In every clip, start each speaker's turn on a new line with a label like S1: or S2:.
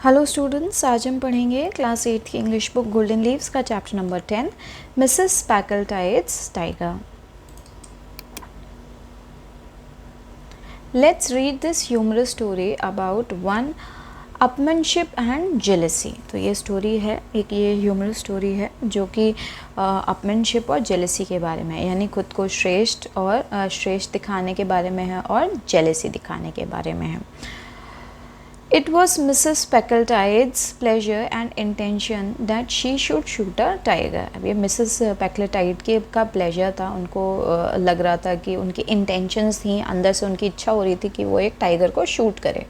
S1: Hello students, आज हम पढ़ेंगे क्लास 8 की इंग्लिश बुक गोल्डन लीव्स का chapter number 10 Mrs Packletide's tiger. Let's read this humorous story about one upmanship and jealousy. तो ये story है, एक ये ह्यूमरस स्टोरी है जो कि अपमैनशिप और जेलसी के बारे में है, यानी खुद को श्रेष्ठ और श्रेष्ठ दिखाने के बारे में है और जेलसी दिखाने के बारे में है। It was Mrs. Speckletide's pleasure and intention that she should shoot a tiger. अब ये मिसेस पैकलेटाइड के का प्लेजर था, उनको लग रहा था कि उनकी इंटेंशंस थी, अंदर से उनकी इच्छा हो रही थी कि वो एक टाइगर को शूट करे।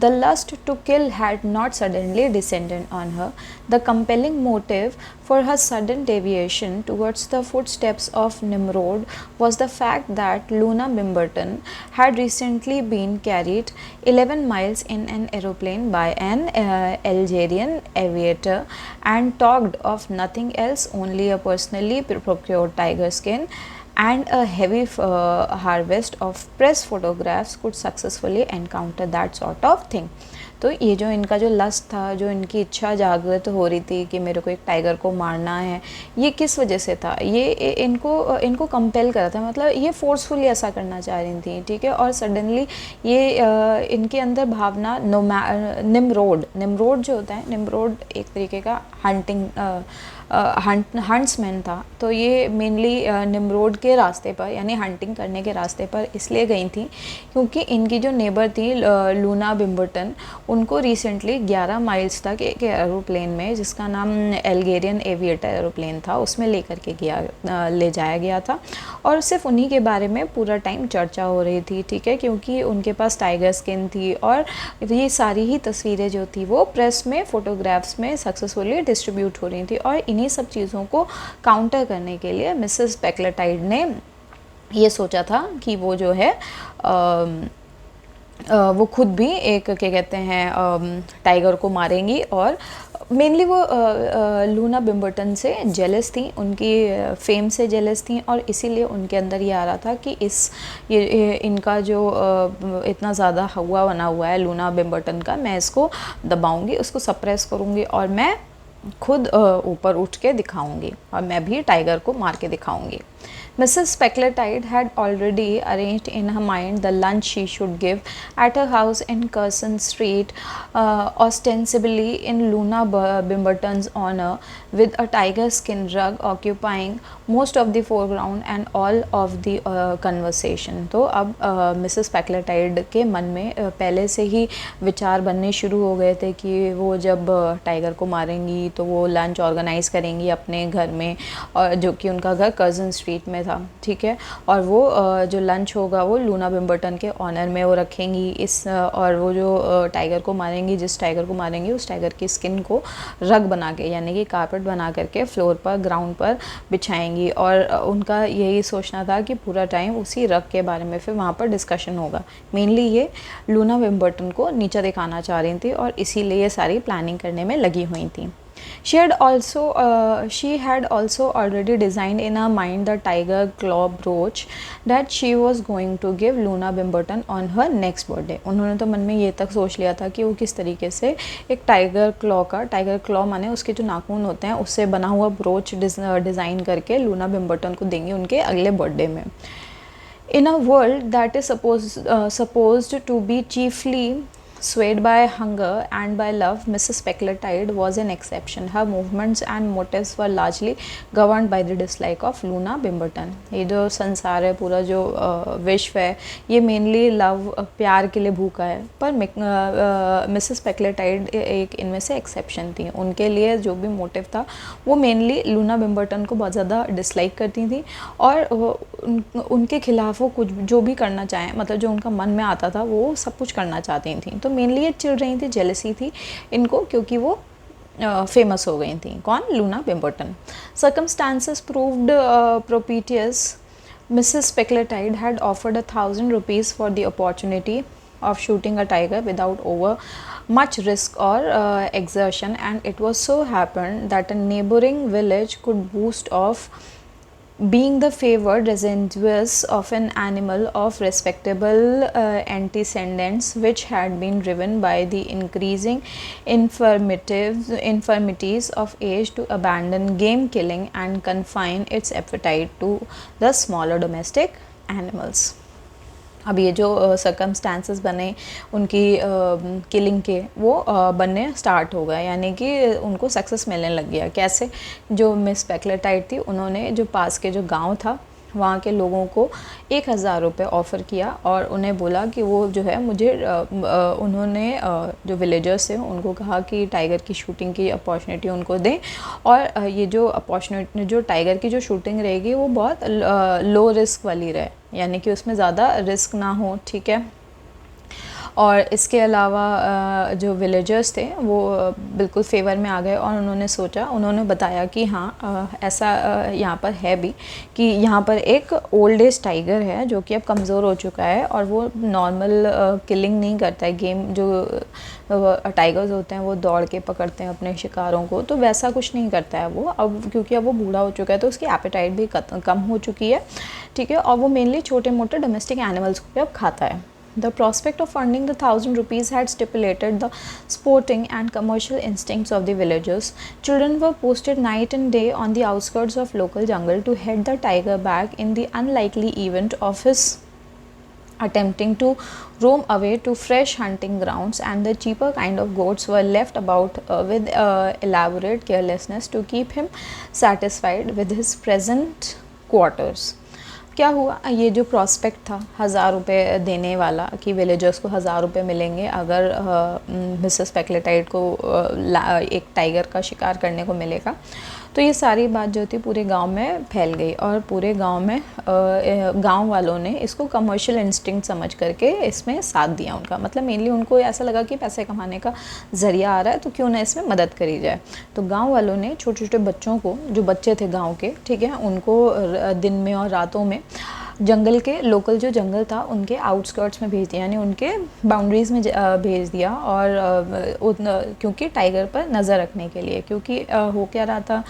S1: The lust to kill had not suddenly descended on her. The compelling motive for her sudden deviation towards the footsteps of Nimrod was the fact that Luna Bimberton had recently been carried 11 miles in an aeroplane by an Algerian aviator and talked of nothing else, only a personally procured tiger skin and a heavy harvest of press photographs could successfully encounter that sort of thing. तो ये जो इनका जो lust था, जो इनकी इच्छा जागृत हो रही थी कि मेरे को एक टाइगर को मारना है, ये किस वजह से था? ये इनको कंपेल करा था, मतलब ये फोर्सफुली ऐसा करना चाह रही थी, ठीक है। और सडनली ये इनके अंदर भावना निम्रोड जो होता है, निम्रोड एक तरीके का हंट्समैन था। तो ये मेनली निम्रोड के रास्ते पर, यानी हंटिंग करने के रास्ते पर इसलिए गई थी क्योंकि इनकी जो नेबर थी लूना बिम्बर्टन, उनको रिसेंटली 11 माइल्स तक एक एरोप्लेन में, जिसका नाम अल्गेरियन एविएटर एरोप्लेन था, उसमें ले जाया गया था। और सिर्फ उन्हीं के बारे में पूरा टाइम चर्चा हो रही थी, ठीक है, क्योंकि उनके पास टाइगर स्किन थी और ये सारी ही तस्वीरें जो थी वो प्रेस में, फोटोग्राफ्स में सक्सेसफुली डिस्ट्रीब्यूट हो रही थी। और इन्हीं सब चीज़ों को काउंटर करने के लिए मिसेस पैकलेटाइड ने ये सोचा था कि वो जो है वो खुद भी एक, क्या कहते हैं, टाइगर को मारेंगी। और मेनली वो लूना बिम्बर्टन से जेलस थी, उनकी फेम से जेलस थी, और इसीलिए उनके अंदर ये आ रहा था कि इनका जो इतना ज़्यादा हवा बना हुआ है लूना बिम्बर्टन का, मैं इसको दबाऊंगी, उसको सप्रेस करूंगी और मैं खुद ऊपर उठ के दिखाऊंगी और मैं भी टाइगर को मार के दिखाऊंगी। Mrs. Speckletide had already arranged in her mind the lunch she should give at her house in Curzon Street, ostensibly in Luna Bimberton's honor, with a tiger skin rug occupying most of the foreground and all of the conversation. तो अब Mrs पैकलेटाइड के मन में पहले से ही विचार बनने शुरू हो गए थे कि वो जब टाइगर को मारेंगी तो वो लंच ऑर्गेनाइज करेंगी अपने घर में, और जो कि उनका घर कर्जन स्ट्रीट में था, ठीक है। और वो जो लंच होगा वो लूना बिम्बर्टन के ऑनर में वो रखेंगी और वो जो टाइगर को मारेंगी, जिस टाइगर को मारेंगी उस टाइगर की स्किन को रग बना के, यानी कि कारपेट बना करके फ्लोर पर, ग्राउंड पर बिछाएंगी। और उनका यही सोचना था कि पूरा टाइम उसी रग के बारे में फिर वहाँ पर डिस्कशन होगा। मेनली ये लूना बिम्बर्टन को नीचा दिखाना चाह रही थी और इसीलिए ये सारी प्लानिंग करने में लगी हुई थी। She had also already designed in her mind the tiger claw brooch that she was going to give Luna Bimberton on her next birthday. उन्होंने तो मन में ये तक सोच लिया था कि वो किस तरीके से एक टाइगर क्लॉ माने उसके जो नाखून होते हैं उससे बना हुआ ब्रोच डिज़ाइन करके लूना बिम्बर्टन को देंगे उनके अगले बर्थडे में। In a world that is supposed to be chiefly swayed by hunger and by love, Mrs. Speckletide was an exception. Her movements and motives were largely governed by the dislike of Luna Bimberton. ये जो संसार है, पूरा जो विश्व है, ये mainly love, प्यार के लिए भूखा है, पर मिसेस पैकलेटाइड एक इनमें से एक्सेप्शन थी। उनके लिए जो भी मोटिव था वो मेनली लूना बिम्बर्टन को बहुत ज़्यादा डिसलाइक करती थी और उनके खिलाफ वो कुछ जो भी करना चाहें, मतलब जो उनका मन में आता था वो सब कुछ करना चाहती थी। तो मेनली ये चिढ़ रही थी, जेलसी थी इनको, क्योंकि वो फेमस हो गई थी। कौन? Luna बिम्बर्टन। Circumstances proved propitious. Mrs. Speckletide had offered 1,000 rupees for the opportunity of shooting a tiger without over much risk or exertion, and it was so happened that a neighboring village could boast of being the favored residues of an animal of respectable antecedents, which had been driven by the increasing infirmities of age to abandon game killing and confine its appetite to the smaller domestic animals. अब ये जो circumstances बने उनकी killing के वो बनने start हो गए, यानी कि उनको सक्सेस मिलने लग गया। कैसे? जो मिस पैक्लेटाइड थी उन्होंने जो पास के जो गांव था वहाँ के लोगों को 1000 रुपये ऑफ़र किया और उन्हें बोला कि वो जो है मुझे उन्होंने जो विलेजर्स थे उनको कहा कि टाइगर की शूटिंग की अपॉर्चुनिटी उनको दें, और ये जो अपॉर्चुनिटी जो टाइगर की जो शूटिंग रहेगी वो बहुत लो रिस्क वाली रहे, यानी कि उसमें ज़्यादा रिस्क ना हो, ठीक है। और इसके अलावा जो विलेजर्स थे वो बिल्कुल फेवर में आ गए और उन्होंने बताया कि हाँ ऐसा यहाँ पर है भी कि यहाँ पर एक ओल्ड एज टाइगर है जो कि अब कमज़ोर हो चुका है और वो नॉर्मल किलिंग नहीं करता है। गेम जो टाइगर्स होते हैं वो दौड़ के पकड़ते हैं अपने शिकारों को, तो वैसा कुछ नहीं करता है वो अब, क्योंकि अब वो बूढ़ा हो चुका है तो उसकी एपेटाइट भी कम हो चुकी है, ठीक है। और वो मेनली छोटे मोटे डोमेस्टिक एनिमल्स को भी अब खाता है। The prospect of funding the 1000 rupees had stimulated the sporting and commercial instincts of the villagers. Children were posted night and day on the outskirts of local jungle to head the tiger back in the unlikely event of his attempting to roam away to fresh hunting grounds, and the cheaper kind of goats were left about with elaborate carelessness to keep him satisfied with his present quarters. क्या हुआ? ये जो prospect था 1000 रुपये देने वाला कि villagers को 1000 रुपये मिलेंगे अगर मिसेस पैक्लेटाइड को एक टाइगर का शिकार करने को मिलेगा, तो ये सारी बात जो थी पूरे गांव में फैल गई और पूरे गांव में गांव वालों ने इसको कमर्शियल इंस्टिंक्ट समझ करके इसमें साथ दिया उनका। मतलब मेनली उनको ऐसा लगा कि पैसे कमाने का ज़रिया आ रहा है तो क्यों ना इसमें मदद करी जाए। तो गांव वालों ने छोटे छोटे बच्चों को, जो बच्चे थे गांव के, ठीक है, उनको दिन में और रातों में जंगल के लोकल जो जंगल था उनके आउटस्कर्ट्स में भेज दिया, यानी उनके बाउंड्रीज़ में भेज दिया, और क्योंकि टाइगर पर नज़र रखने के लिए, क्योंकि हो क्या रहा था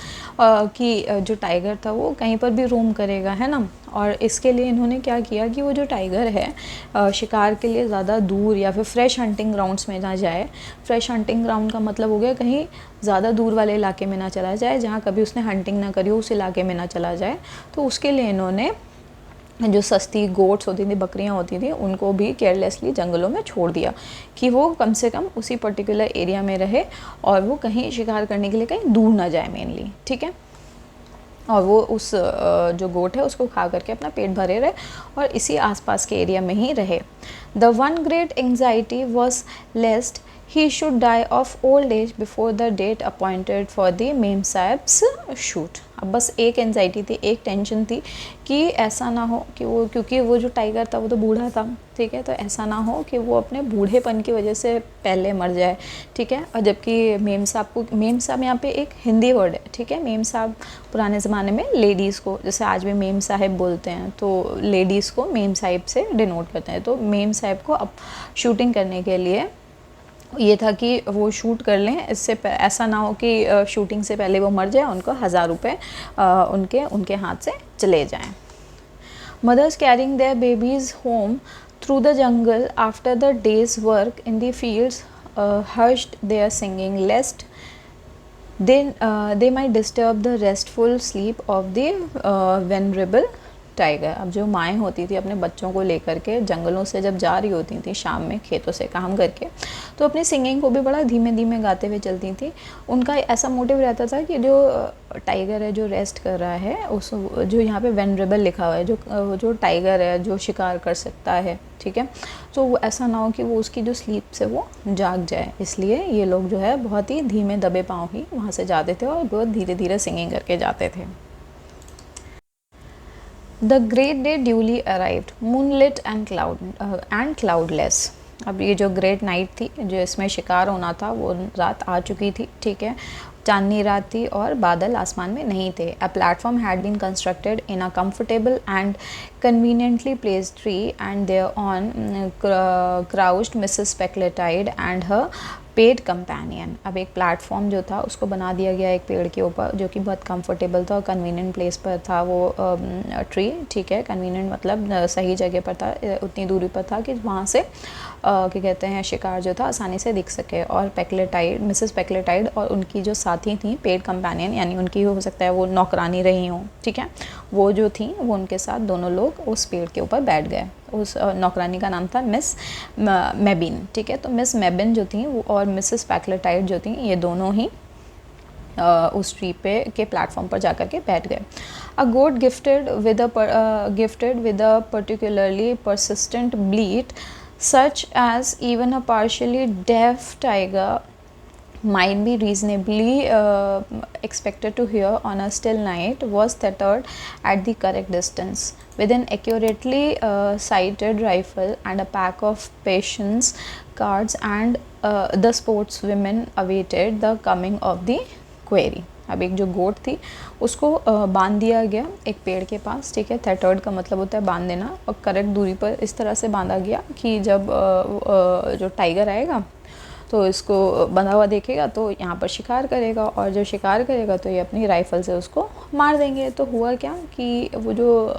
S1: कि जो टाइगर था वो कहीं पर भी रोम करेगा, है ना। और इसके लिए इन्होंने क्या किया कि वो जो टाइगर है शिकार के लिए ज़्यादा दूर या फिर फ्रेश हंटिंग ग्राउंड्स में ना जाए। फ्रेश हंटिंग ग्राउंड का मतलब हो गया कहीं ज़्यादा दूर वाले इलाके में ना चला जाए, जहाँ कभी उसने हंटिंग ना करी हो उस इलाके में ना चला जाए। तो उसके लिए इन्होंने जो सस्ती गोट्स होती थी, बकरियां होती थी, उनको भी केयरलेसली जंगलों में छोड़ दिया कि वो कम से कम उसी पर्टिकुलर एरिया में रहे और वो कहीं शिकार करने के लिए कहीं दूर ना जाए मेनली, ठीक है। और वो उस जो गोट है उसको खा करके अपना पेट भरे रहे और इसी आसपास के एरिया में ही रहे। The one great anxiety was lest he should die of old age before the date appointed for the memsahib's shoot. अब बस एक एंजाइटी थी, एक टेंशन थी कि ऐसा ना हो कि वो, क्योंकि वो जो टाइगर था वो तो बूढ़ा था, ठीक है, तो ऐसा ना हो कि वो अपने बूढ़ेपन की वजह से पहले मर जाए, ठीक है। और जबकि मेम साहब यहाँ पे एक हिंदी वर्ड है, ठीक है। मेम साहब पुराने ज़माने में लेडीज़ को, जैसे आज भी मेम साहिब बोलते हैं, तो लेडीज़ को मेम साहिब से डिनोट करते हैं। तो मेम साहिब को अब शूटिंग करने के लिए ये था कि वो शूट कर लें, इससे ऐसा ना हो कि शूटिंग से पहले वो मर जाए, उनको 1000 रुपये उनके हाथ से चले जाएं। Mothers carrying their babies home through the jungle after the day's work in the fields hushed their singing lest they might disturb the restful sleep of the venerable tiger. अब जो माएँ होती थी अपने बच्चों को लेकर के जंगलों से जब जा रही होती थी शाम में खेतों से काम करके, तो अपनी सिंगिंग को भी बड़ा धीमे धीमे गाते हुए चलती थी। उनका ऐसा मोटिव रहता था कि जो टाइगर है जो रेस्ट कर रहा है, उस जो यहाँ पे वेनरेबल लिखा हुआ है, जो टाइगर है जो शिकार कर सकता है, ठीक है, तो वो ऐसा ना हो कि वो उसकी जो स्लीप से वो जाग जाए, इसलिए ये लोग जो है बहुत ही धीमे दबे पाँव ही वहाँ से जाते थे और बहुत धीरे धीरे सिंगिंग करके जाते थे। The great day duly arrived, moonlit and cloudless। अब ये जो ग्रेट नाइट थी, जो इसमें शिकार होना था, वो रात आ चुकी थी, ठीक है। चांदनी रात थी और बादल आसमान में नहीं थे। A platform had been constructed in a comfortable and conveniently placed tree, and thereon crouched Mrs. Pecklitide and her paid companion. अब एक प्लेटफॉर्म जो था उसको बना दिया गया एक पेड़ के ऊपर, जो कि बहुत कंफर्टेबल था और कन्वीनियंट प्लेस पर था वो ट्री, ठीक है, कन्वीनियंट मतलब सही जगह पर था, उतनी दूरी पर था कि वहाँ से क्या कहते हैं शिकार जो था आसानी से दिख सके। और पैक्लेटाइड, मिसेस पैक्लेटाइड और उनकी जो साथी थी पेड कंपेनियन, यानी उनकी हो सकता है वो नौकरानी रही हों, ठीक है, वो जो थी वो उनके साथ दोनों लोग उस पेड़ के ऊपर बैठ गए। उस नौकरानी का नाम था मिस मेबिन, ठीक है। तो मिस मेबिन जो थी वो और मिसेस पैक्लेटाइड जो थी ये दोनों ही उस ट्री पे के प्लेटफॉर्म पर जाकर के बैठ गए। A goat gifted with a particularly persistent bleat such as even a partially deaf tiger might be reasonably expected to hear on a still night was tethered at the correct distance with an accurately sighted rifle and a pack of patience cards, and the sportswomen awaited the coming of the quarry. अब एक जो गोट थी उसको बांध दिया गया एक पेड़ के पास, ठीक है। थेटर्ड का मतलब होता है बांध देना, और करेक्ट दूरी पर इस तरह से बांधा गया कि जब जो टाइगर आएगा तो इसको बंधा हुआ देखेगा तो यहाँ पर शिकार करेगा, और जब शिकार करेगा तो ये अपनी राइफ़ल से उसको मार देंगे। तो हुआ क्या कि वो जो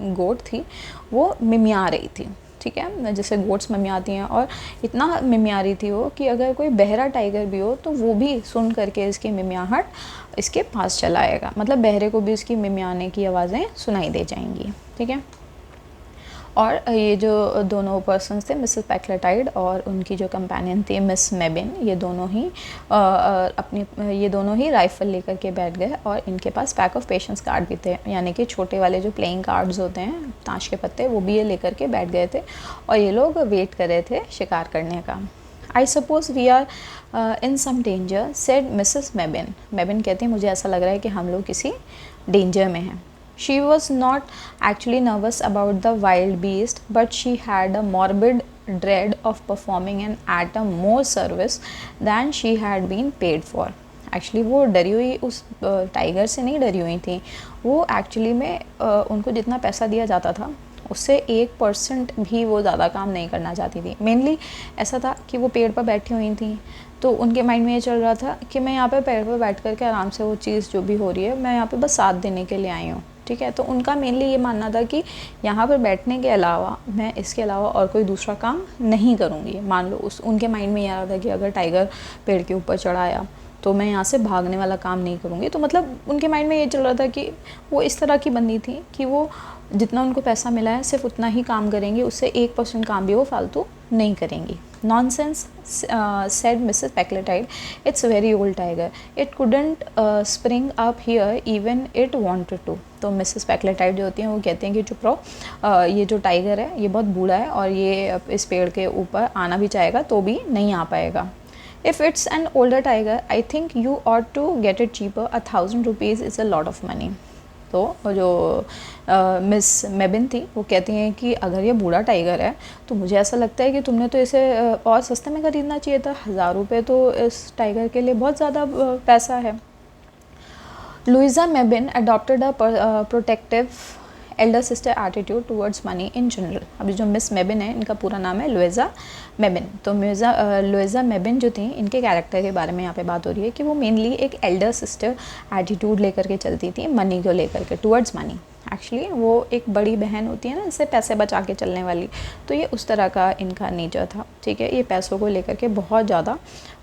S1: गोट थी वो मिमिया रही थी, ठीक है, जैसे गोट्स मिमियाती हैं, और इतना मिमिया रही थी वो कि अगर कोई बहरा टाइगर भी हो तो वो भी सुन करके इसकी मिमियाहट इसके पास चला आएगा, मतलब बहरे को भी इसकी मिमियाने की आवाज़ें सुनाई दे जाएंगी, ठीक है। और ये जो दोनों पर्सन्स थे मिसेस पैक्लेटाइड और उनकी जो कंपेनियन थी मिस मेबिन, ये दोनों ही राइफ़ल लेकर के बैठ गए, और इनके पास पैक ऑफ पेशेंस कार्ड भी थे, यानी कि छोटे वाले जो प्लेइंग कार्ड्स होते हैं ताश के पत्ते, वो भी ये लेकर के बैठ गए थे, और ये लोग वेट कर रहे थे शिकार करने का। I suppose we are in some danger said Mrs Mebbin. Mebbin कहती हैं मुझे ऐसा लग रहा है कि हम लोग किसी डेंजर में हैं। She was not actually nervous about the wild beast, but she had a morbid dread of performing an atom more service than she had been paid for. Actually वो डरी हुई उस टाइगर से नहीं डरी हुई थी, वो एक्चुअली में उनको जितना पैसा दिया जाता था उससे 1% भी वो ज़्यादा काम नहीं करना चाहती थी। मेनली ऐसा था कि वो पेड़ पर बैठी हुई थी, तो उनके माइंड में ये चल रहा था कि मैं यहाँ पे पेड़ पर बैठ कर के आराम से वो चीज़ जो भी हो रही है मैं यहाँ पे बस साथ देने के लिए आई हूँ, ठीक है। तो उनका मेनली ये मानना था कि यहाँ पर बैठने के अलावा मैं इसके अलावा और कोई दूसरा काम नहीं करूँगी। मान लो उनके माइंड में ये आ रहा था कि अगर टाइगर पेड़ के ऊपर चढ़ाया तो मैं यहाँ से भागने वाला काम नहीं करूँगी। तो मतलब उनके माइंड में ये चल रहा था कि वो इस तरह की बंदी थी कि वो जितना उनको पैसा मिला है सिर्फ उतना ही काम करेंगी, उससे 1% काम भी वो फालतू नहीं करेंगी। Nonsense said Mrs. Packletide, it's a very old tiger. It couldn't spring up here even it wanted to. तो मिसेस पैक्लेटाइड जो होती हैं वो कहते हैं कि चुप रहो, ये जो टाइगर है ये बहुत बूढ़ा है और ये इस पेड़ के ऊपर आना भी चाहेगा तो भी नहीं आ पाएगा। If it's an older tiger, I think you ought to get it cheaper. 1,000 rupees is a lot of money. तो जो मिस मेबिन थी वो कहती हैं कि अगर ये बूढ़ा टाइगर है तो मुझे ऐसा लगता है कि तुमने तो इसे और सस्ते में खरीदना चाहिए था। 1,000 रुपये तो इस टाइगर के लिए बहुत ज़्यादा पैसा है। Louisa Mebbin adopted a protective elder sister attitude towards money in general. अभी जो मिस मेबिन है इनका पूरा नाम है लुइजा मेबिन। तो लुइजा मेबिन जो थी इनके कैरेक्टर के बारे में यहाँ पे बात हो रही है कि वो मेनली एक एल्डर सिस्टर एटीट्यूड लेकर के चलती थी मनी को लेकर के, टुवर्ड्स मनी। एक्चुअली वो एक बड़ी बहन होती है ना इससे पैसे बचा के चलने वाली, तो ये उस तरह का इनका नेचर था, ठीक है। ये पैसों को लेकर के बहुत ज़्यादा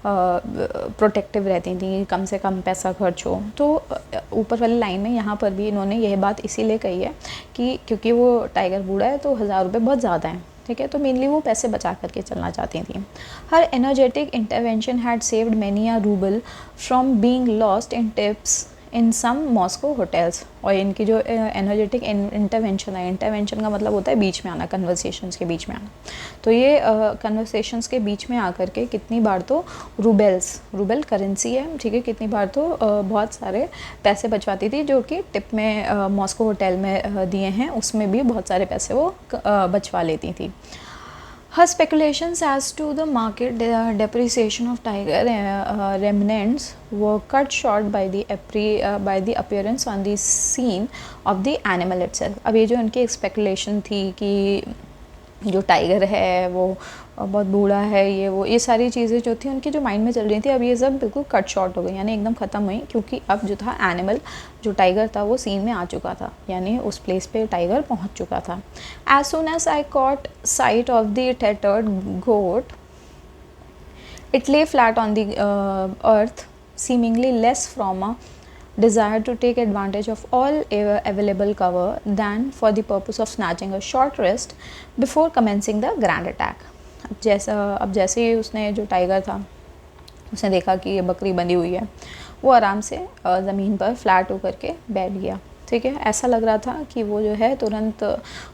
S1: प्रोटेक्टिव रहती थी, कम से कम पैसा खर्च हो। तो ऊपर वाली लाइन में यहाँ पर भी इन्होंने यह बात इसीलिए कही है कि क्योंकि वो टाइगर बूढ़ा है तो 1,000 रुपये बहुत ज़्यादा हैं, ठीक है। तो मेनली वो पैसे बचा करके चलना चाहती थी। Her energetic intervention had saved many a rouble from being lost in tips in some Moscow hotels. और इनकी जो एनर्जेटिक इंटरवेंशन है, इंटरवेंशन का मतलब होता है बीच में आना, कन्वर्सेशंस के बीच में आना। तो ये कन्वर्सेशंस के बीच में आकर के कितनी बार तो रूबल करेंसी है, ठीक है, कितनी बार तो बहुत सारे पैसे बचवाती थी जो कि टिप में मॉस्को होटल में दिए हैं उसमें भी बहुत सारे पैसे वो बचवा लेती थी। Her speculations as to the market depreciation of tiger remnants were cut short by the appearance on the scene of the animal itself. अब ये जो इनकी स्पेकुलेशन थी कि जो टाइगर है वो और बहुत बूढ़ा है ये सारी चीज़ें जो थी उनकी जो माइंड में चल रही थी, अब ये सब बिल्कुल कट शॉर्ट हो गई, यानी एकदम ख़त्म हुई, क्योंकि अब जो था एनिमल, जो टाइगर था वो सीन में आ चुका था, यानी उस प्लेस पे टाइगर पहुंच चुका था. As soon as I caught sight of the tethered goat, it lay flat on the earth, seemingly less from a desire to take advantage of all available cover than for the purpose of snatching a short rest before commencing the grand attack. अब जैसे ही उसने, जो tiger था, उसने देखा कि ये बकरी बंधी हुई है, वो आराम से ज़मीन पर फ्लैट होकर के बैठ गया. ठीक है, ऐसा लग रहा था कि वो जो है तुरंत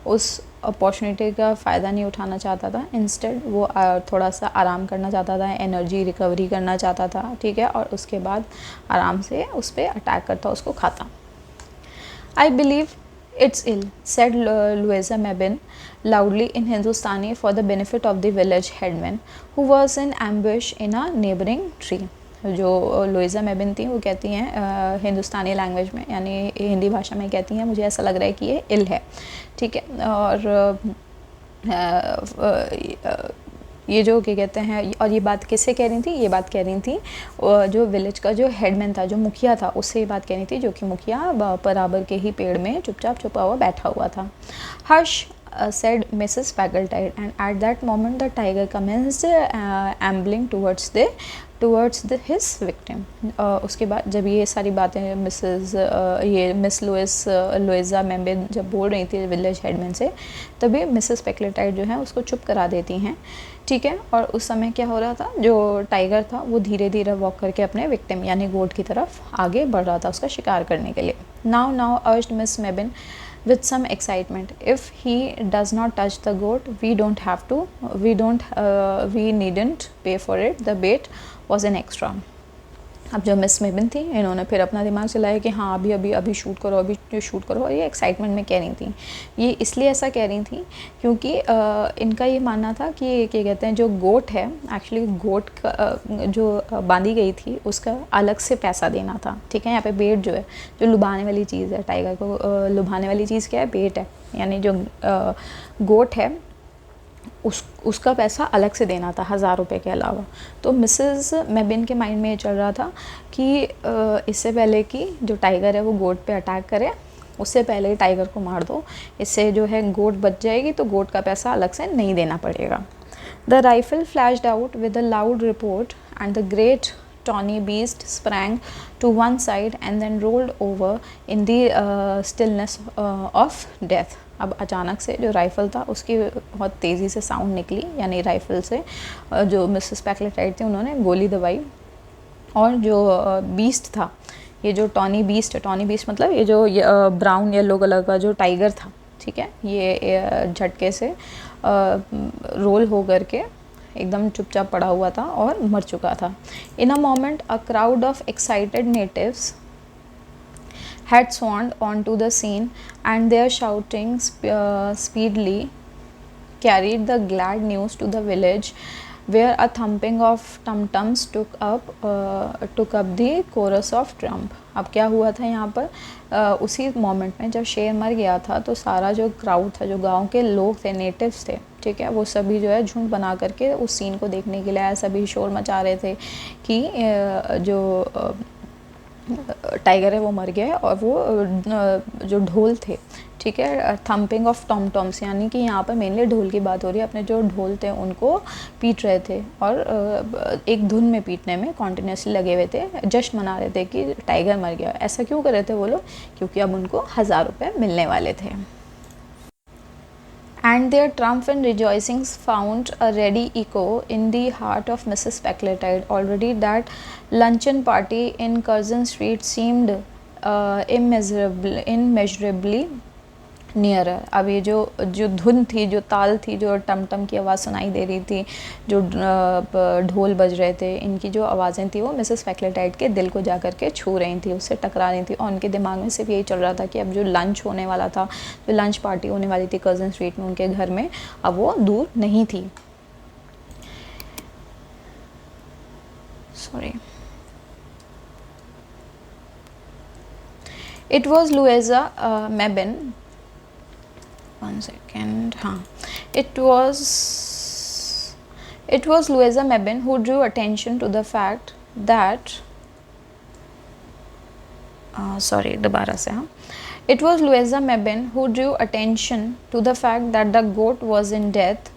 S1: उस अपॉर्चुनिटी का फ़ायदा नहीं उठाना चाहता था, इंस्टेड वो थोड़ा सा आराम करना चाहता था, एनर्जी रिकवरी करना चाहता था. ठीक है, और उसके बाद आराम से उस पर अटैक करता, उसको खाता. I believe it's ill, said Louisa Mebbin loudly in Hindustani for the benefit of the village headman who was in ambush in a neighboring tree. जो लुइजा मेबिन थी वो कहती हैं हिंदुस्तानी लैंग्वेज में, यानी हिंदी भाषा में कहती हैं, मुझे ऐसा लग रहा है कि ये इल है. ठीक है, और ये जो क्या कहते हैं, और ये बात किससे कह रही थी, ये बात कह रही थी जो विलेज का जो हेडमैन था, जो मुखिया था, उससे ये बात कह रही थी, जो कि मुखिया बराबर के ही पेड़ में चुपचाप छुपा हुआ बैठा हुआ था. हर्ष said Mrs. Packletide, and at that moment the tiger commenced ambling towards his victim. उसके बाद जब ये सारी बातें मिस लुइजा मेबिन जब बोल रही थी विलेज हेडमैन से, तभी मिसेस पैकलेटाइड जो है उसको चुप करा देती हैं. ठीक है, और उस समय क्या हो रहा था, जो टाइगर था वो धीरे धीरे वॉक करके अपने विक्टिम यानी गोट की तरफ आगे बढ़ रहा था उसका शिकार करने के लिए. Now urged Miss Mebbin with some excitement, if he does not touch the goat, we needn't pay for it, the bait was an extra. अब जो मिस मेबिन थी, इन्होंने फिर अपना दिमाग चलाया कि हाँ अभी शूट करो, और ये एक्साइटमेंट में कह रही थी. ये इसलिए ऐसा कह रही थी क्योंकि इनका ये मानना था कि क्या कहते हैं, जो गोट है, एक्चुअली गोट का जो बांधी गई थी उसका अलग से पैसा देना था. ठीक है, यहाँ पे बेट जो है, जो लुभाने वाली चीज़ है, टाइगर को लुभाने वाली चीज़ क्या है, बेट है, यानी जो गोट है उसका पैसा अलग से देना था 1000 रुपये के अलावा. तो मिसेस मेबिन के माइंड में ये चल रहा था कि इससे पहले कि जो टाइगर है वो गोट पे अटैक करे, उससे पहले ही टाइगर को मार दो, इससे जो है गोट बच जाएगी, तो गोट का पैसा अलग से नहीं देना पड़ेगा. The rifle flashed out with a loud report and the great tawny beast sprang to one side and then rolled over in the stillness of death. अब अचानक से जो राइफ़ल था उसकी बहुत तेज़ी से साउंड निकली, यानी राइफ़ल से जो मिसेस पैकलेटाइड थी उन्होंने गोली दबाई, और जो बीस्ट था, ये जो टॉनी बीस्ट मतलब ये जो ब्राउन येलो कलर का जो टाइगर था, ठीक है, ये झटके से रोल हो करके एकदम चुपचाप पड़ा हुआ था और मर चुका था. In a moment a crowd of excited natives had swarmed onto the scene, and their shouting speedily carried the glad news to the village, where a thumping of tum-tums took up the chorus of trump. अब क्या हुआ था यहाँ पर, उसी moment में जब शेर मर गया था तो सारा जो क्राउड था, जो गांव के लोग थे, नेटिव्स थे, ठीक है, वो सभी जो है झुंड बना करके उस सीन को देखने के लिए आए. सभी शोर मचा रहे थे कि जो टाइगर है वो मर गया है, और वो जो ढोल थे, ठीक है, थम्पिंग ऑफ टॉम टॉम्स, यानी कि यहाँ पर मेनली ढोल की बात हो रही है, अपने जो ढोल थे उनको पीट रहे थे, और एक धुन में पीटने में कॉन्टिन्यूसली लगे हुए थे, जश्न मना रहे थे कि टाइगर मर गया. ऐसा क्यों कर रहे थे वो लोग, क्योंकि अब उनको 1000 रुपये मिलने वाले थे. And their triumphant rejoicings found a ready echo in the heart of Mrs. Packletide. Already that luncheon party in Curzon Street seemed immeasurably nearer. अब ये जो धुन थी, जो ताल थी, जो टमटम की आवाज़ सुनाई दे रही थी, जो ढोल बज रहे थे, इनकी जो आवाज़ें थी वो मिसेस पैकलेटाइड के दिल को जा कर के छू रही थी, उससे टकरा रही थी, और उनके दिमाग में सिर्फ यही चल रहा था कि अब जो लंच होने वाला था, जो लंच पार्टी होने वाली थी कर्जन स्ट्रीट में उनके घर में, अब वो दूर नहीं थी. Sorry, it was Louisa Mebbin. One second. हाँ, it was It was Louisa Mebane who drew attention to the fact that दोबारा से हाँ. It was Louisa Mebane who drew attention to the fact that the goat was in death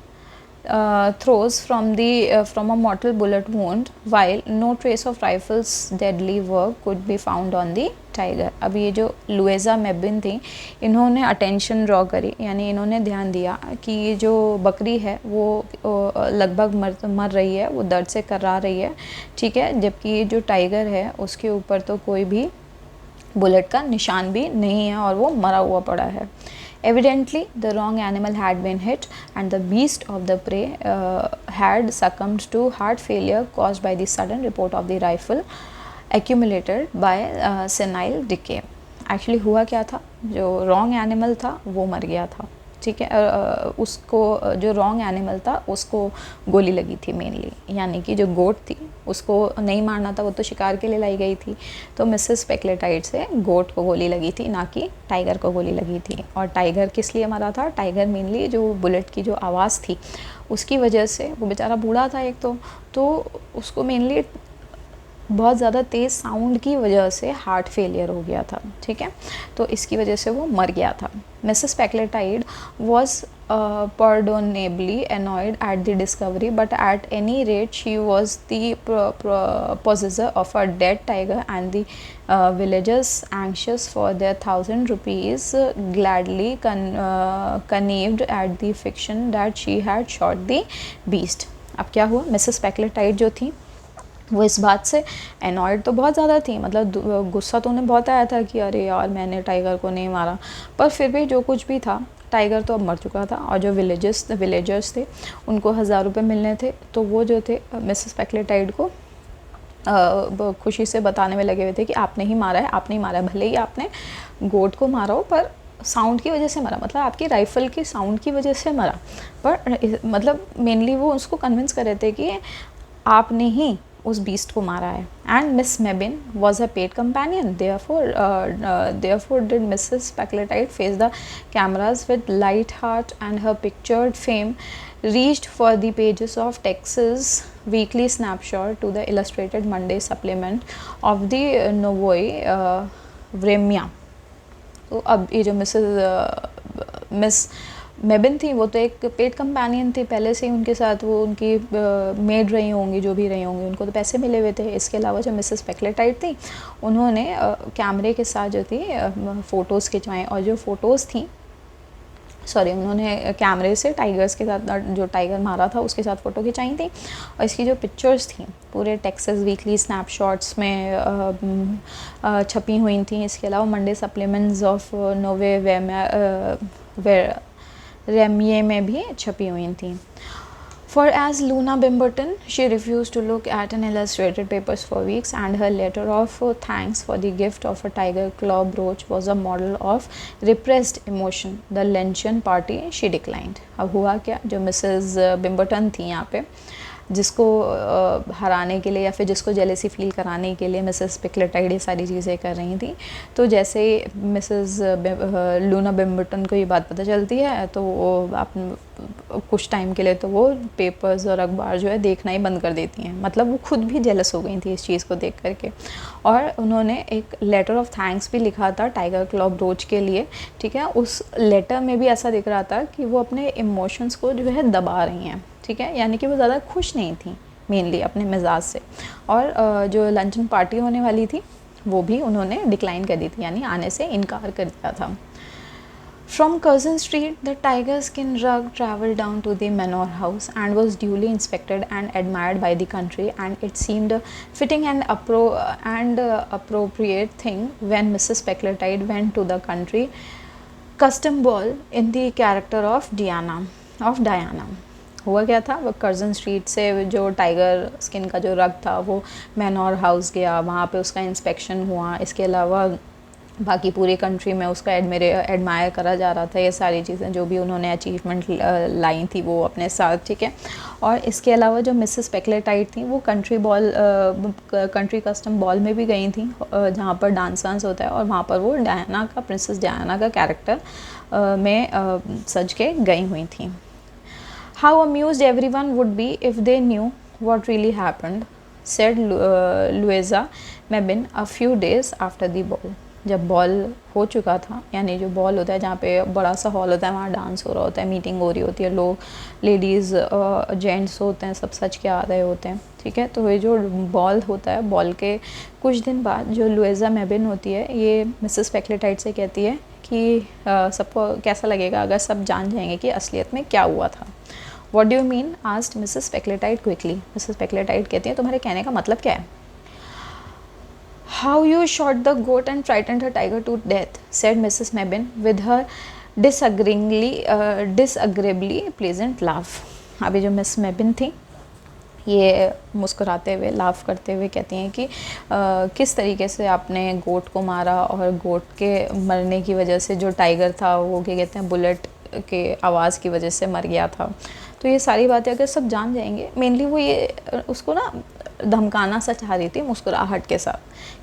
S1: throes from a mortal bullet wound, while no trace of rifle's deadly work could be found on the tiger. अब ये जो लुएजा मेबिन थी, इन्होंने attention draw करी, यानी इन्होंने ध्यान दिया कि ये जो बकरी है वो लगभग मर रही है, वो दर्द से कर्रा रही है, ठीक है, जबकि ये जो टाइगर है उसके ऊपर तो कोई भी बुलेट का निशान भी नहीं है और वो मरा हुआ पड़ा है. Evidently, the wrong animal had been hit and the beast of the prey had succumbed to heart failure caused by the sudden report of the rifle accumulated by senile decay. Actually हुआ क्या था, जो wrong animal था वो मर गया था, ठीक है. उसको जो रॉन्ग एनिमल था उसको गोली लगी थी मेनली, यानी कि जो गोट थी उसको नहीं मारना था, वो तो शिकार के लिए लाई गई थी, तो मिसेस स्पेक्लेटाइड से गोट को गोली लगी थी, ना कि टाइगर को गोली लगी थी. और टाइगर किस लिए मरा था, टाइगर मेनली जो बुलेट की जो आवाज़ थी उसकी वजह से, वो बेचारा बूढ़ा था एक तो उसको मेनली बहुत ज़्यादा तेज़ साउंड की वजह से हार्ट फेलियर हो गया था, ठीक है, तो इसकी वजह से वो मर गया था. Mrs Packletide was pardonably annoyed at the discovery, but at any rate she was the possessor of a dead tiger, and the villagers, anxious for their 1,000 rupees, gladly connived at the fiction that she had shot the beast. अब क्या हुआ, Mrs स्पेक्लेटाइड जो थी वो इस बात से annoyed तो बहुत ज़्यादा थी, मतलब गुस्सा तो उन्हें बहुत आया था कि अरे यार मैंने टाइगर को नहीं मारा, पर फिर भी जो कुछ भी था टाइगर तो अब मर चुका था, और जो विलेजर्स थे उनको 1,000 रुपये मिलने थे, तो वो जो थे मिसेस स्पेक्लेटाइड को खुशी से बताने में लगे हुए थे कि आपने ही मारा है, आपने ही मारा है, भले ही आपने गोट को मारा हो पर साउंड की वजह से मरा, मतलब आपकी राइफ़ल की साउंड की वजह से मरा, पर मतलब मेनली वो उसको कन्विंस कर रहे थे कि आपने ही उस बीस्ट को मारा है. And Miss Mebbin was a paid companion, therefore did Mrs. Specletide face the cameras with light heart, and her pictured fame reached for the pages of Texas Weekly Snapshot to the illustrated Monday supplement of the Novoi Vremya. तो अब ये जो miss मेबिन थी वो तो एक paid companion थी, पहले से ही उनके साथ वो उनकी मेड रही होंगी, जो भी रही होंगी, उनको तो पैसे मिले हुए थे. इसके अलावा जो मिसेस स्पेक्लेटाइड थी उन्होंने कैमरे के साथ जो थी फ़ोटोज़ खिंचवाएँ, और जो फ़ोटोज़ थी उन्होंने कैमरे से टाइगर्स के साथ, जो टाइगर मारा था उसके साथ फ़ोटो खिंचाई थी, और इसकी जो पिक्चर्स थी पूरे टेक्सास वीकली स्नैपशॉट्स में छपी हुई थी. इसके अलावा मंडे सप्लीमेंट्स ऑफ नोवे रेमिये में भी छपी हुई थी. For as Luna Bimberton, she refused to look at an illustrated papers for weeks, and her letter of thanks for the gift of a tiger claw brooch was a model of repressed emotion. The luncheon party she declined. अब हुआ क्या, जो Mrs बिम्बर्टन थी यहाँ पे, जिसको हराने के लिए या फिर जिसको जेलेसी फील कराने के लिए मिसेस स्पेक्लेटाइड ये सारी चीज़ें कर रही थी, तो जैसे मिसेस लूना बिम्बर्टन को ये बात पता चलती है तो वो कुछ टाइम के लिए तो वो पेपर्स और अखबार जो है देखना ही बंद कर देती हैं. मतलब वो खुद भी जेलस हो गई थी इस चीज़ को देख करके, और उन्होंने एक लेटर ऑफ थैंक्स भी लिखा था टाइगर क्लॉ ब्रोच के लिए, ठीक है. उस लेटर में भी ऐसा दिख रहा था कि वो अपने इमोशंस को जो है दबा रही हैं, ठीक है, यानी कि वो ज़्यादा खुश नहीं थी मेनली अपने मिजाज से, और जो लंचन पार्टी होने वाली थी वो भी उन्होंने डिक्लाइन कर दी थी, यानी आने से इनकार कर दिया था. From Curzon Street, the tiger skin rug travelled down to the manor house and was duly inspected and admired by the country, and it seemed a fitting and appropriate thing when Mrs. Specletide went to the country custom ball in the character of Diana. हुआ क्या था, वो Curzon street से जो tiger skin का जो रग था वो मैनोर हाउस गया, वहाँ पे उसका इंस्पेक्शन हुआ. इसके अलावा बाकी पूरी कंट्री में उसका एडमायर करा जा रहा था. ये सारी चीज़ें जो भी उन्होंने अचीवमेंट लाई थी वो अपने साथ, ठीक है. और इसके अलावा जो मिसेस स्पेक्लेटाइड थी वो कंट्री कस्टम बॉल में भी गई थी, जहाँ पर डांस होता है, और वहाँ पर वो प्रिंसेस डायना का कैरेक्टर में सज के गई हुई थी. How amused everyone would be if they knew what really happened, said Louisa Mebin a few days after the ball. जब बॉल हो चुका था, यानी जो बॉल होता है जहाँ पे बड़ा सा हॉल होता है, वहाँ डांस हो रहा होता है, मीटिंग हो रही होती है, लोग लेडीज़ जेंट्स होते हैं, सब सच के आ रहे होते हैं, ठीक है। तो ये जो बॉल होता है, बॉल के कुछ दिन बाद जो लुइजा मेबिन होती है, ये मिसेस पैक्लेटाइड से कहती है कि सबको कैसा लगेगा अगर सब जान जाएंगे कि असलियत में क्या हुआ था। What do you mean? asked Mrs. Pecklitide quickly. Mrs. Pecklitide कहती है तुम्हारे कहने का मतलब क्या है? How you shot the goat and frightened her tiger to death, said Mrs. Mebbin with her disagreeably pleasant laugh. अभी जो मिस मेबिन थी, ये मुस्कुराते हुए लाफ करते हुए कहती हैं कि किस तरीके से आपने गोट को मारा और गोट के मरने की वजह से जो टाइगर था वो क्या कहते हैं बुलेट के आवाज़ की वजह से मर गया था। तो ये सारी बातें अगर सब जान जाएंगे, मेनली वो ये उसको ना धमकाना सा चाह रही थी मुस्कुराहट के साथ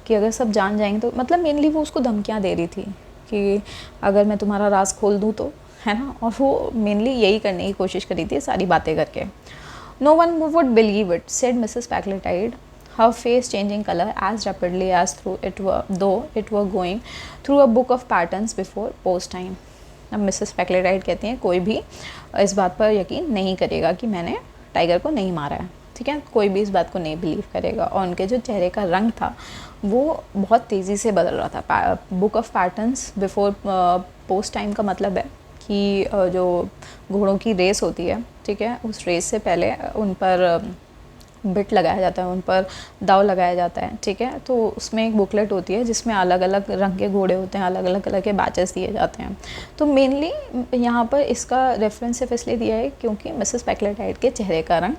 S1: कि अगर सब जान जाएंगे, तो मतलब मेनली वो उसको धमकियाँ दे रही थी कि अगर मैं तुम्हारा राज खोल दूँ तो, है ना। और वो मेनली यही करने की कोशिश करी थी सारी बातें करके। No one would believe it, said Mrs. Packlitide, her face changing color as rapidly as though it were going through a book of patterns before post time. अब मिसेस पैक्लेटाइड कहती हैं कोई भी इस बात पर यकीन नहीं करेगा कि मैंने टाइगर को नहीं मारा है, ठीक है। कोई भी इस बात को नहीं बिलीव करेगा। और उनके जो चेहरे का रंग था वो बहुत तेज़ी से बदल रहा था। Book of patterns before post time का मतलब है कि जो घोड़ों की रेस होती है, ठीक है, उस रेस से पहले उन पर बिट लगाया जाता है, उन पर दाव लगाया जाता है, ठीक है। तो उसमें एक बुकलेट होती है जिसमें अलग अलग रंग के घोड़े होते हैं, अलग अलग कलर के बैचेस दिए जाते हैं। तो मेनली यहाँ पर इसका रेफरेंस सिर्फ इसलिए दिया है क्योंकि मिसेस पैक्लेटाइड के चेहरे का रंग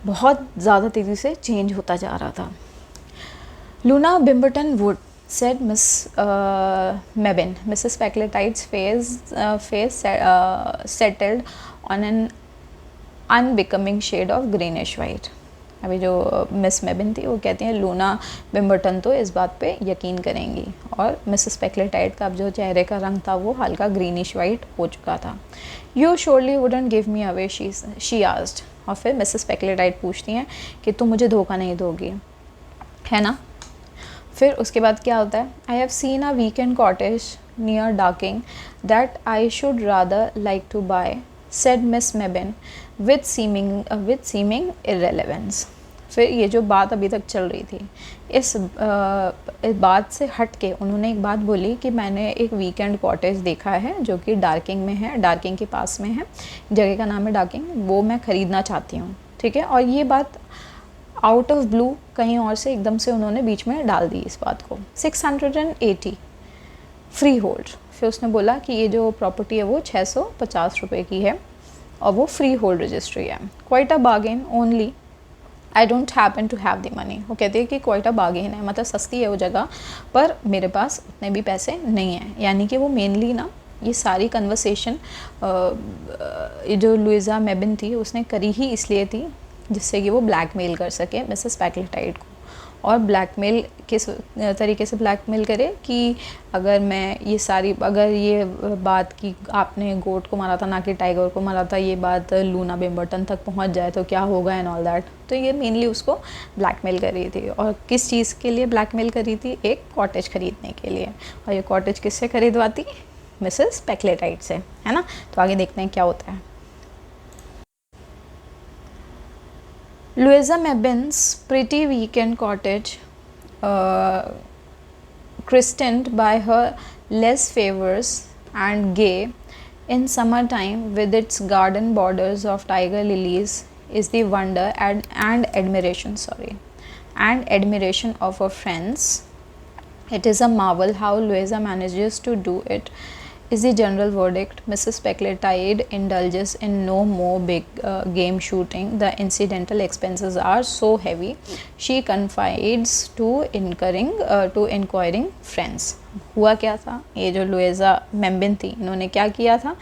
S1: बहुत ज़्यादा तेज़ी से चेंज होता जा रहा था। Loona Bimberton would, said Miss Mebbin. Mrs. Packletide's face settled on an unbecoming shade of greenish white. अभी जो मिस मेबिन थी वो कहती हैं लूना बिम्बर्टन तो इस बात पे यकीन करेंगी। और मिसेस पैक्लेटाइड का अब जो चेहरे का रंग था वो हल्का ग्रीनिश वाइट हो चुका था। You surely wouldn't give me away, she asked. और फिर मिसेस पैक्लेटाइड पूछती हैं कि तुम मुझे धोखा नहीं दोगी, है ना। फिर उसके बाद क्या होता है, I have seen a weekend cottage near Dorking that I should rather like to buy, said Miss Mebbin with seeming irrelevance. फिर ये जो बात अभी तक चल रही थी, इस बात से हट के उन्होंने एक बात बोली कि मैंने एक वीकेंड कॉटेज देखा है जो कि डार्किंग में है, डार्किंग के पास में है, जगह का नाम है डार्किंग, वो मैं ख़रीदना चाहती हूँ, ठीक है। और ये बात आउट ऑफ ब्लू कहीं और से एकदम से उन्होंने बीच में डाल दी इस बात को। 680 फ्री होल्ड। फिर उसने बोला कि ये जो प्रॉपर्टी है वो 650 रुपये की है और वो फ्री होल्ड रजिस्ट्री है। Quite a bargain only, I don't happen to have the money. वो कहते हैं कि क्वाइट अ बार्गेन है, मतलब सस्ती है वो जगह, पर मेरे पास उतने भी पैसे नहीं हैं। यानी कि वो मेनली ना ये सारी कन्वर्सेशन जो लुइजा मेबिन थी उसने करी ही इसलिए थी जिससे कि वो ब्लैकमेल कर सके मिसेस पैक्लेटाइड को। और ब्लैकमेल किस तरीके से ब्लैकमेल करे कि अगर ये बात कि आपने गोट को मारा था ना कि टाइगर को मारा था, ये बात लूना बिम्बर्टन तक पहुंच जाए तो क्या होगा एंड ऑल दैट। तो ये मेनली उसको ब्लैकमेल कर रही थी। और किस चीज़ के लिए ब्लैकमेल कर रही थी, एक कॉटेज ख़रीदने के लिए। और ये कॉटेज किससे खरीदवाती, मिसेस पैक्लेटाइड से, है ना। तो आगे देखते हैं क्या होता है। Louisa Mebbin's pretty weekend cottage, christened by her less favors and gay in summertime with its garden borders of tiger lilies, is the wonder and admiration of her friends. It is a marvel how Louisa manages to do it, is the general verdict. Mrs. Pecklitide indulges in no more big game shooting. The incidental expenses are so heavy. She confides to inquiring friends. हुआ क्या था, ये जो Luisa मेम्बिन थी इन्होंने क्या किया था,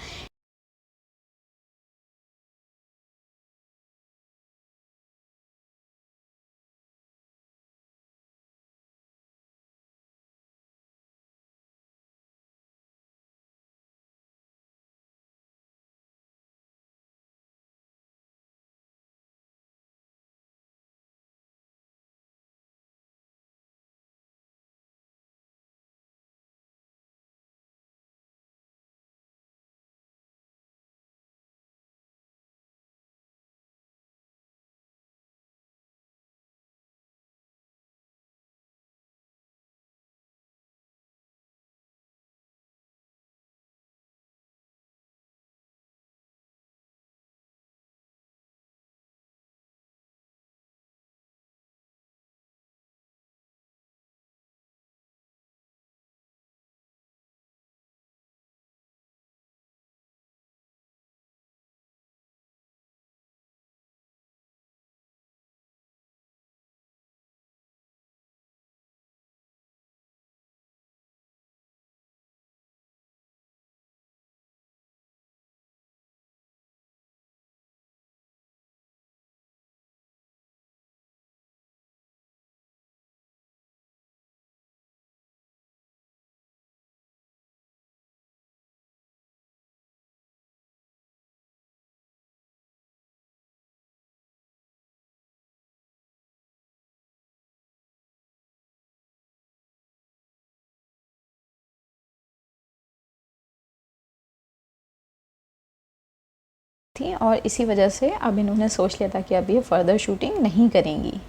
S1: थी और इसी वजह से अब इन्होंने सोच लिया था कि अब ये फर्दर शूटिंग नहीं करेंगी।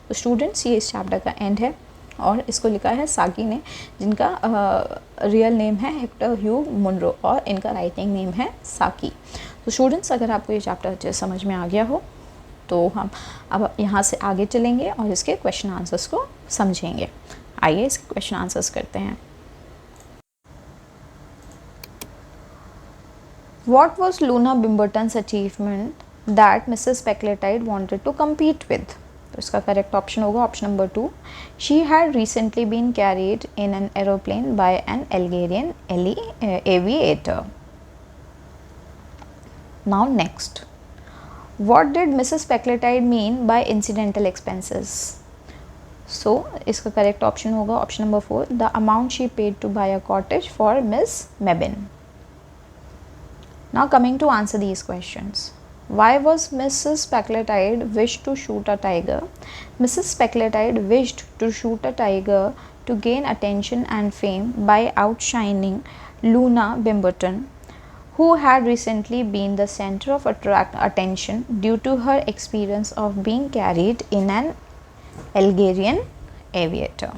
S1: तो स्टूडेंट्स, ये इस चैप्टर का एंड है और इसको लिखा है साकी ने, जिनका रियल नेम है हेक्टर ह्यू मुनरो और इनका राइटिंग नेम है साकी। तो स्टूडेंट्स, अगर आपको ये चैप्टर अच्छे समझ में आ गया हो तो हम अब यहाँ से आगे चलेंगे और इसके क्वेश्चन आंसर्स को समझेंगे। आइए इसके क्वेश्चन आंसर्स करते हैं। What was Luna Bimberton's achievement that Mrs. Specletide wanted to compete with? तो इसका करेक्ट ऑप्शन होगा option number 2। She had recently been carried in an aeroplane by an Algerian aviator. Now next, what did Mrs. Specletide mean by incidental expenses? So इसका correct option होगा option number 4, the amount she paid to buy a cottage for Miss Mebin. Now coming to answer these questions. Why was Mrs. Specletide wished to shoot a tiger? Mrs. Specletide wished to shoot a tiger to gain attention and fame by outshining Luna Bimberton, who had recently been the center of attention due to her experience of being carried in an Algerian aviator.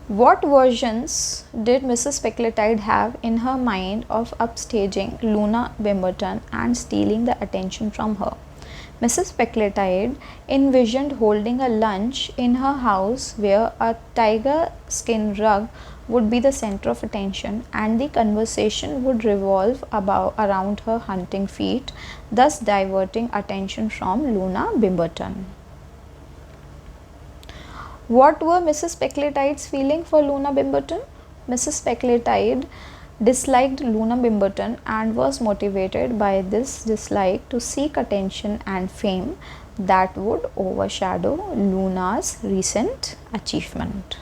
S1: What versions did Mrs. Specletide have in her mind of upstaging Luna Bimberton and stealing the attention from her? Mrs. Specletide envisioned holding a lunch in her house where a tiger skin rug would be the center of attention and the conversation would revolve around her hunting feat, thus diverting attention from Luna Bimberton. What were Mrs. Specletide's feelings for Luna Bimberton? Mrs. Specletide disliked Luna Bimberton and was motivated by this dislike to seek attention and fame that would overshadow Luna's recent achievement.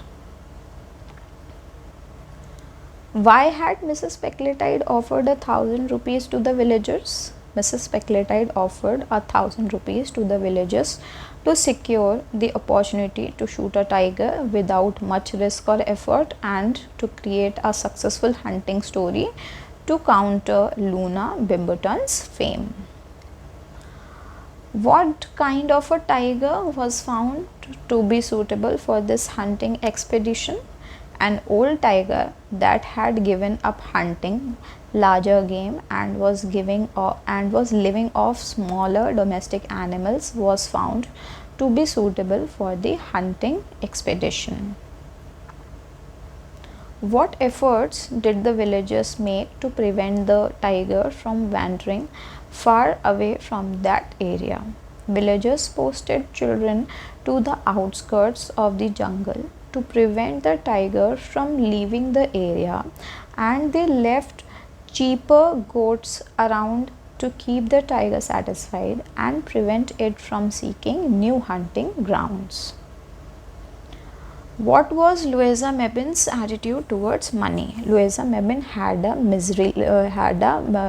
S1: Why had Mrs. Specletide offered 1,000 rupees to the villagers? Mrs. Specletide offered 1,000 rupees to the villagers to secure the opportunity to shoot a tiger without much risk or effort and to create a successful hunting story to counter Luna Bimberton's fame. What kind of a tiger was found to be suitable for this hunting expedition? An old tiger that had given up hunting larger game and was living off smaller domestic animals was found to be suitable for the hunting expedition. What efforts did the villagers make to prevent the tiger from wandering far away from that area? Villagers posted children to the outskirts of the jungle to prevent the tiger from leaving the area, and they left cheaper goats around to keep the tiger satisfied and prevent it from seeking new hunting grounds. What was Louisa Mebin's attitude towards money? Louisa Mebin had a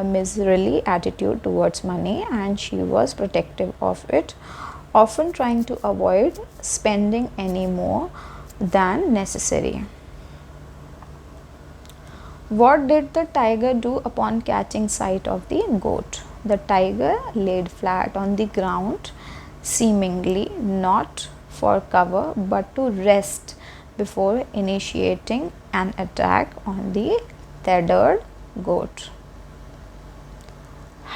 S1: miserly attitude towards money, and she was protective of it, often trying to avoid spending any more than necessary. What did the tiger do upon catching sight of the goat? The tiger laid flat on the ground, seemingly not for cover but to rest before initiating an attack on the tethered goat.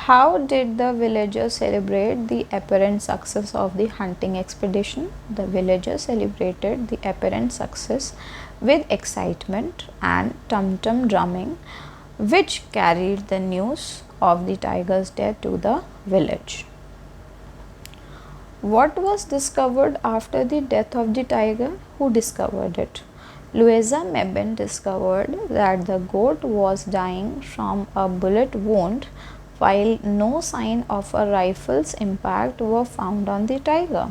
S1: How did the villagers celebrate the apparent success of the hunting expedition? The villagers celebrated the apparent success with excitement and tum-tum drumming, which carried the news of the tiger's death to the village. What was discovered after the death of the tiger? Who discovered it? Louisa Mebin discovered that the goat was dying from a bullet wound, while no sign of a rifle's impact were found on the tiger.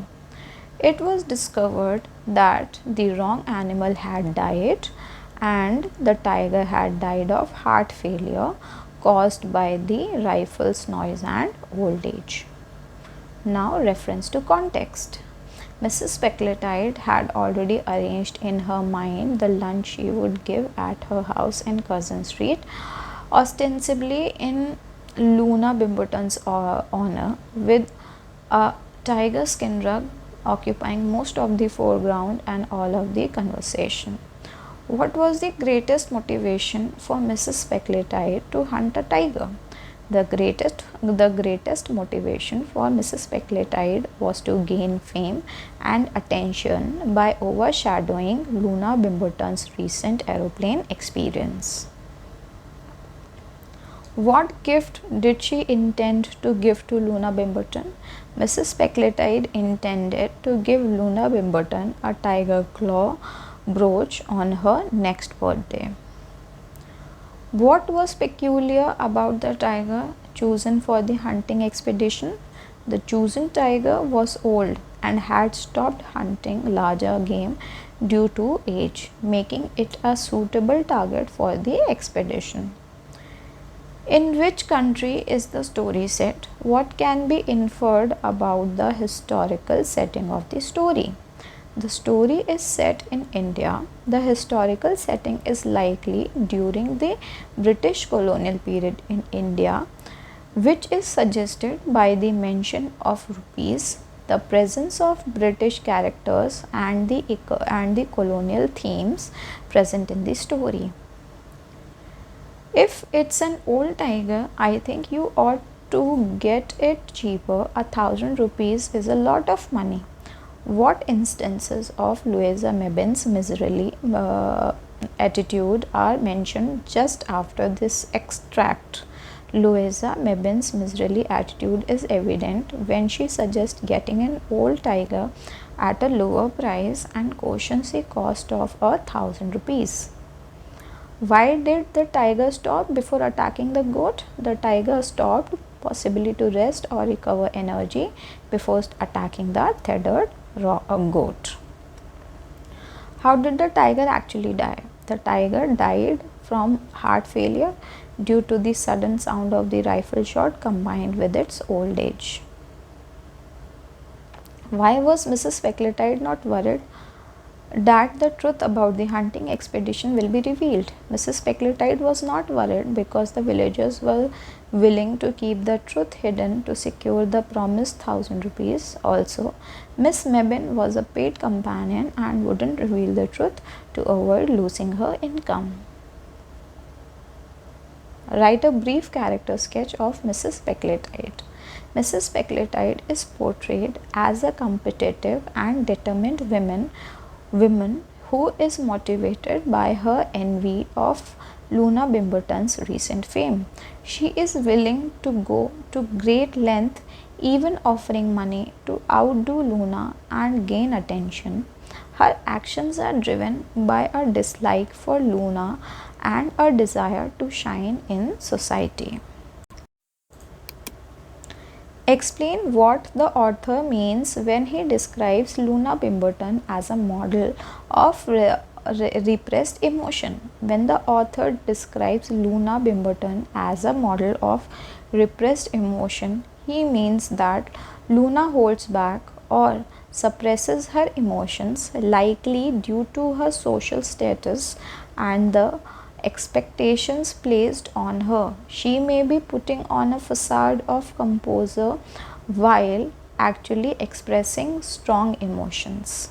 S1: It was discovered that the wrong animal had died and the tiger had died of heart failure caused by the rifle's noise and old age. Now, reference to context. Mrs. Specletide had already arranged in her mind the lunch she would give at her house in Curzon Street ostensibly in Luna Bimberton's honor, with a tiger skin rug occupying most of the foreground and all of the conversation. What was the greatest motivation for Mrs. Specletide to hunt a tiger? The greatest motivation for Mrs. Specletide was to gain fame and attention by overshadowing Luna Bimberton's recent aeroplane experience. What gift did she intend to give to Luna Bimberton? Mrs. Specletide intended to give Luna Bimberton a tiger claw brooch on her next birthday. What was peculiar about the tiger chosen for the hunting expedition? The chosen tiger was old and had stopped hunting larger game due to age, making it a suitable target for the expedition. In which country is the story set? What can be inferred about the historical setting of the story? The story is set in India. The historical setting is likely during the British colonial period in India, which is suggested by the mention of rupees, the presence of British characters, and the colonial themes present in the story. If it's an old tiger, I think you ought to get it cheaper. 1,000 rupees is a lot of money. What instances of Louisa Mebbin's miserly attitude are mentioned just after this extract? Louisa Mebbin's miserly attitude is evident when she suggests getting an old tiger at a lower price and cautions the cost of 1,000 rupees. Why did the tiger stop before attacking the goat? The tiger stopped possibly to rest or recover energy before attacking the tethered goat. How did the tiger actually die? The tiger died from heart failure due to the sudden sound of the rifle shot combined with its old age. Why was Mrs. Specletide not worried that the truth about the hunting expedition will be revealed? Mrs. Specletide was not worried because the villagers were willing to keep the truth hidden to secure the promised 1,000 rupees. Also, Miss Mebbin was a paid companion and wouldn't reveal the truth to avoid losing her income. Write a brief character sketch of Mrs. Specletide. Mrs. Specletide is portrayed as a competitive and determined woman who is motivated by her envy of Luna Bimberton's recent fame. She is willing to go to great length, even offering money to outdo Luna and gain attention. Her actions are driven by a dislike for Luna and a desire to shine in society. Explain what the author means when he describes Luna Bimberton as a model of repressed emotion. When the author describes Luna Bimberton as a model of repressed emotion, he means that Luna holds back or suppresses her emotions, likely due to her social status and the expectations placed on her. She may be putting on a facade of composure while actually expressing strong emotions.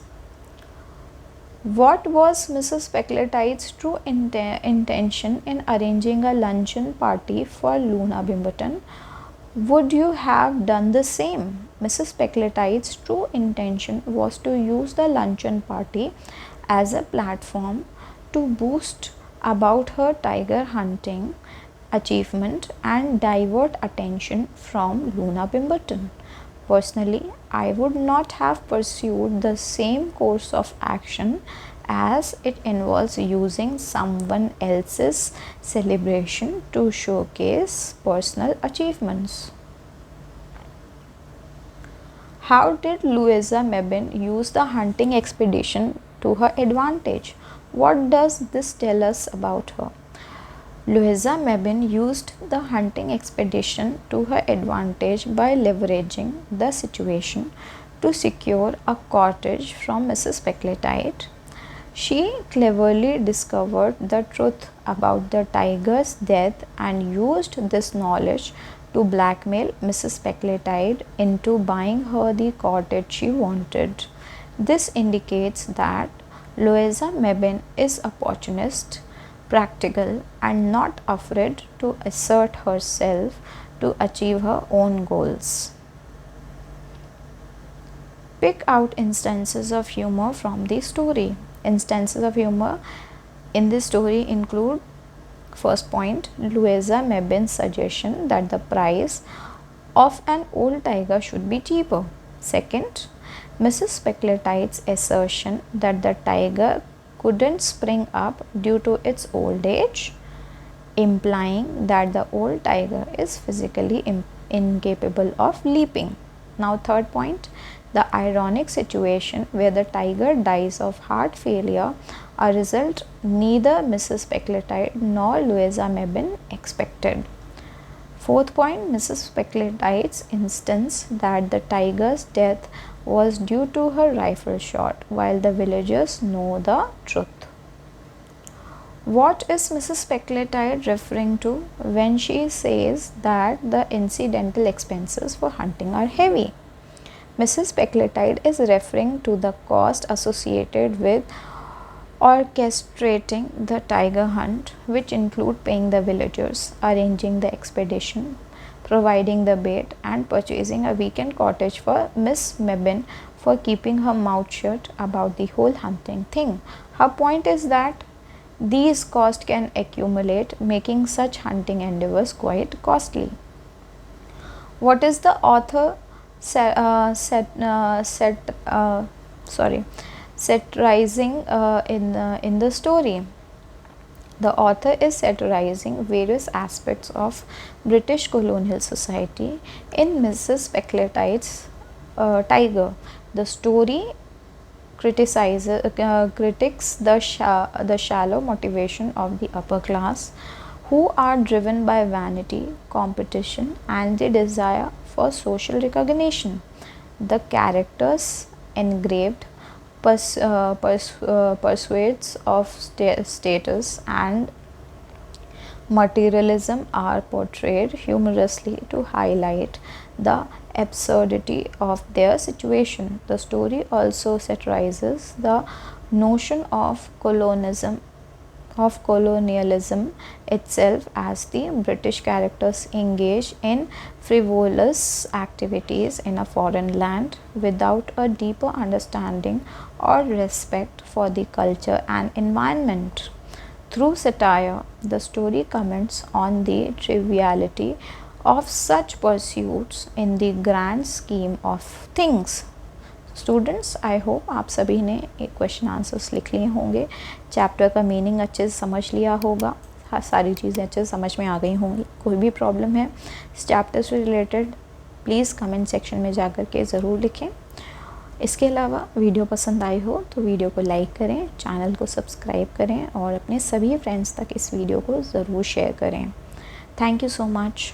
S1: What was Mrs. Specletide's true intention in arranging a luncheon party for Luna Bimberton? Would you have done the same? Mrs. Specletide's true intention was to use the luncheon party as a platform to boast about her tiger hunting achievement and divert attention from Luna Bimberton. Personally, I would not have pursued the same course of action, as it involves using someone else's celebration to showcase personal achievements. How did Louisa Mebbin use the hunting expedition to her advantage? What does this tell us about her? Louisa Mebbin used the hunting expedition to her advantage by leveraging the situation to secure a cottage from Mrs. Specletide. She cleverly discovered the truth about the tiger's death and used this knowledge to blackmail Mrs. Specletide into buying her the cottage she wanted. This indicates that Louisa Mebbin is opportunist, practical, and not afraid to assert herself to achieve her own goals. Pick out instances of humor from the story. Instances of humor in this story include: first point, Louisa Mebbin's suggestion that the price of an old tiger should be cheaper. Second, Mrs. Speckletide's assertion that the tiger couldn't spring up due to its old age, implying that the old tiger is physically incapable of leaping. Now, third point, the ironic situation where the tiger dies of heart failure, a result neither Mrs. Specletide nor Louisa Mebbin expected. Fourth point, Mrs. Speckletide's instance that the tiger's death was due to her rifle shot, while the villagers know the truth. What is Mrs. Specletide referring to when she says that the incidental expenses for hunting are heavy? Mrs. Specletide is referring to the cost associated with orchestrating the tiger hunt, which include paying the villagers, arranging the expedition, providing the bait, and purchasing a weekend cottage for Miss Mebbin for keeping her mouth shut about the whole hunting thing. Her point is that these costs can accumulate, making such hunting endeavors quite costly. What is the author satirizing in the story? The author is satirizing various aspects of British colonial society in Mrs. Speckletide's Tiger. The story critiques the shallow motivation of the upper class, who are driven by vanity, competition, and the desire for social recognition. The characters engraved pursuits of status and materialism are portrayed humorously to highlight the absurdity of their situation. The story also satirizes the notion of colonialism itself, as the British characters engage in frivolous activities in a foreign land without a deeper understanding or respect for the culture and environment. Through satire, the story comments on the triviality of such pursuits in the grand scheme of things. Students, I hope आप सभी ने एक question answers लिख लिए होंगे, chapter का meaning अच्छे से समझ लिया होगा, सारी चीज़ें अच्छे से समझ में आ गई होंगी। कोई भी प्रॉब्लम है इस चैप्टर से रिलेटेड प्लीज़ कमेंट सेक्शन में जा कर के ज़रूर लिखें। इसके अलावा वीडियो पसंद आई हो तो वीडियो को लाइक करें, चैनल को सब्सक्राइब करें और अपने सभी फ्रेंड्स तक इस वीडियो को ज़रूर शेयर करें। Thank you so much.